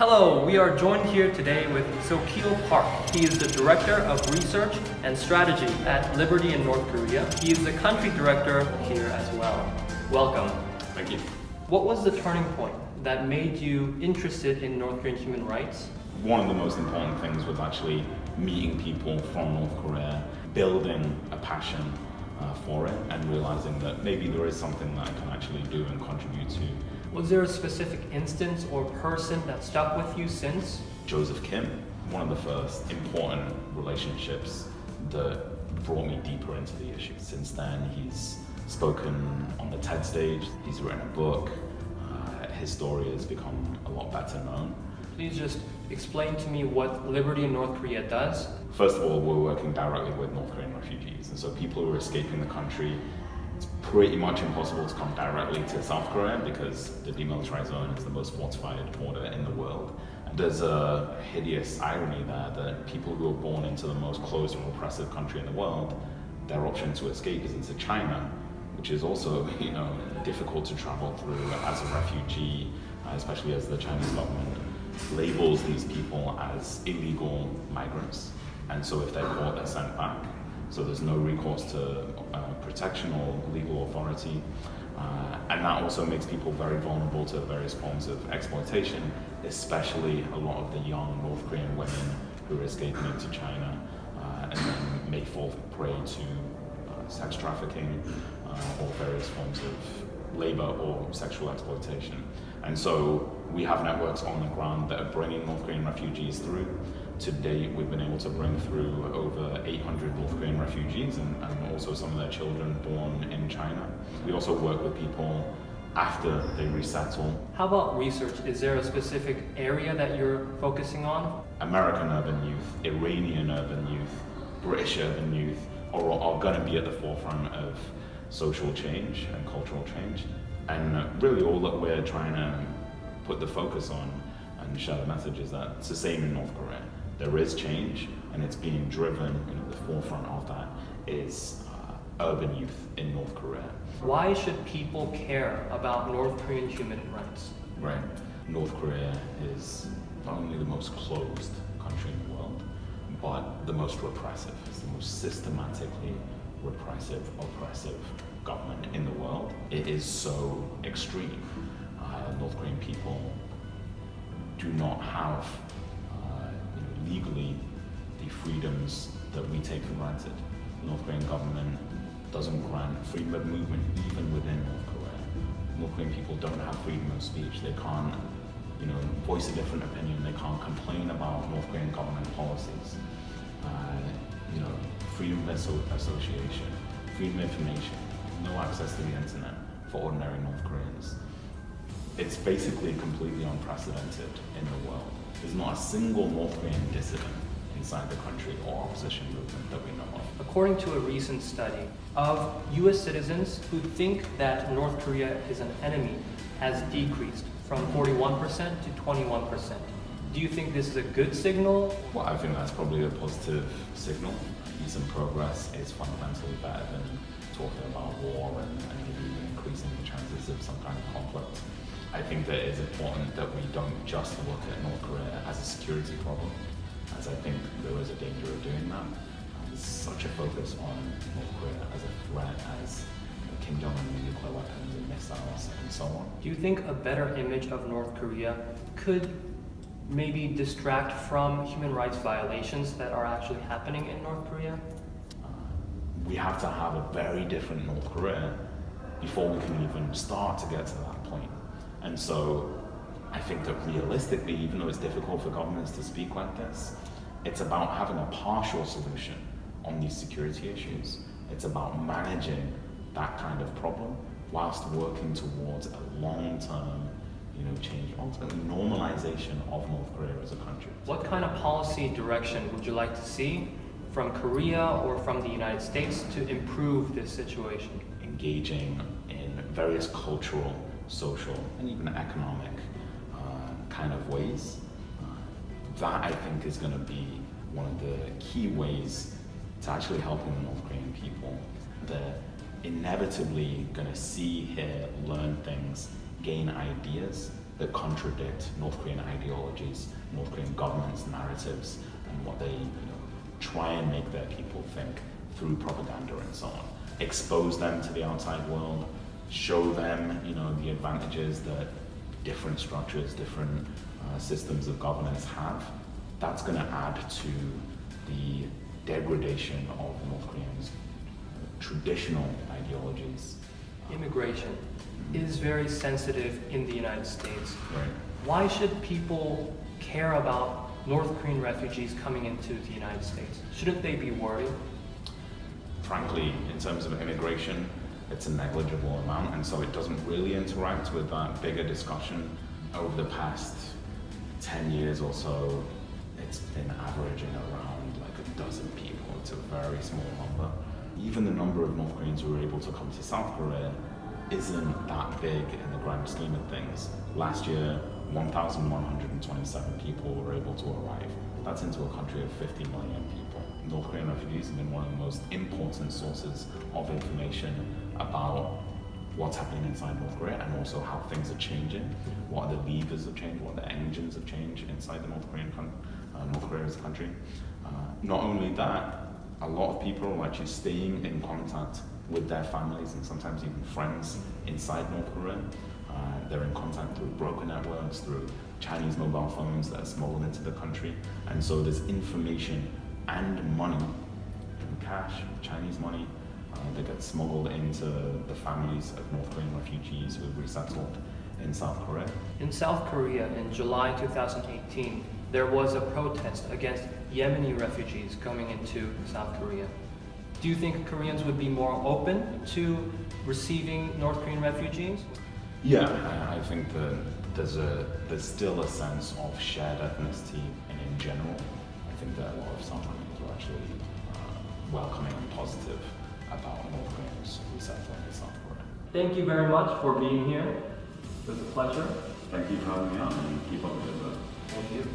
Hello, we are joined here today with Sokeel Park. He is the Director of Research and Strategy at Liberty in North Korea. He is the Country Director here as well. Welcome. Thank you. What was the turning point that made you interested in North Korean human rights? One of the most important things was actually meeting people from North Korea, building a passion for it, and realizing that maybe there is something that I can actually do and contribute to. Was there a specific instance or person that stuck with you since? Joseph Kim, one of the first important relationships that brought me deeper into the issue. Since then, he's spoken on the TED stage, he's written a book, his story has become a lot better known. Please just explain to me what Liberty in North Korea does. First of all, we're working directly with North Korean refugees, and so people who are escaping the country, it's pretty much impossible to come directly to South Korea because the demilitarized zone is the most fortified border in the world. And there's a hideous irony there that people who are born into the most closed and repressive country in the world, their option to escape is into China, which is also, difficult to travel through as a refugee, especially as the Chinese government labels these people as illegal migrants. And so if they're caught, they're sent back. So there's no recourse to protection or legal authority. And that also makes people very vulnerable to various forms of exploitation, especially a lot of the young North Korean women who are escaping into China and then may fall prey to sex trafficking or various forms of labor or sexual exploitation. And so we have networks on the ground that are bringing North Korean refugees through. To date, we've been able to bring through over 800 North Korean refugees and also some of their children born in China. We also work with people after they resettle. How about research? Is there a specific area that you're focusing on? American urban youth, Iranian urban youth, British urban youth are going to be at the forefront of social change and cultural change. And really all that we're trying to put the focus on and share the message is that it's the same in North Korea. There is change, and it's being driven, the forefront of that is urban youth in North Korea. Why should people care about North Korean human rights? Right. North Korea is not only the most closed country in the world, but the most repressive. It's the most systematically repressive, oppressive government in the world. It is so extreme. North Korean people do not have legally the freedoms that we take for granted. The North Korean government doesn't grant freedom of movement even within North Korea. North Korean people don't have freedom of speech. They can't, voice a different opinion. They can't complain about North Korean government policies. Freedom of association, freedom of information, no access to the internet for ordinary North Koreans. It's basically completely unprecedented in the world. There's not a single North Korean dissident inside the country or opposition movement that we know of. According to a recent study of US citizens who think that North Korea is an enemy has decreased from 41% to 21%. Do you think this is a good signal? Well, I think that's probably a positive signal. Peace and progress is fundamentally better than talking about war and even increasing the chances of some kind of conflict. I think that it's important that we don't just look at North Korea as a security problem, as I think there is a danger of doing that. There's such a focus on North Korea as a threat, as Kim Jong-un nuclear weapons and missiles and so on. Do you think a better image of North Korea could maybe distract from human rights violations that are actually happening in North Korea? We have to have a very different North Korea before we can even start to get to that point. And so I think that realistically, even though it's difficult for governments to speak like this, it's about having a partial solution on these security issues. It's about managing that kind of problem whilst working towards a long-term change, ultimately normalization of North Korea as a country. What kind of policy direction would you like to see from Korea or from the United States to improve this situation? Engaging in various cultural, social, and even economic kind of ways. That I think is going to be one of the key ways to actually helping the North Korean people. They're inevitably going to see, hear, learn things, gain ideas, but that contradict North Korean ideologies, North Korean government's narratives, and what they try and make their people think through propaganda and so on. Expose them to the outside world, show them the advantages that different structures, different systems of governance have. That's going to add to the degradation of North Koreans' traditional ideologies. Immigration is very sensitive in the United States. Right. Why should people care about North Korean refugees coming into the United States? Shouldn't they be worried? Frankly, in terms of immigration, it's a negligible amount, and so it doesn't really interact with that bigger discussion. Over the past 10 years or so, it's been averaging around like a dozen people. It's a very small number. Even the number of North Koreans who were able to come to South Korea isn't that big in the grand scheme of things. Last year, 1,127 people were able to arrive. That's into a country of 50 million people. North Korean refugees have been one of the most important sources of information about what's happening inside North Korea and also how things are changing, what are the levers of change, what are the engines of change inside the North Korea as a country. Not only that, a lot of people are actually staying in contact with their families and sometimes even friends inside North Korea. They're in contact through broker networks, through Chinese mobile phones that are smuggled into the country. And so there's information and money, and cash, Chinese money, that gets smuggled into the families of North Korean refugees who have resettled in South Korea. In South Korea in July 2018, there was a protest against Yemeni refugees coming into South Korea. Do you think Koreans would be more open to receiving North Korean refugees? Yeah, I think that there's still a sense of shared ethnicity, and in general, I think that a lot of South Koreans are actually welcoming and positive about North Koreans resettling in South Korea. Thank you very much for being here. It was a pleasure. Thank you for having me on, and keep up the good work. Thank you.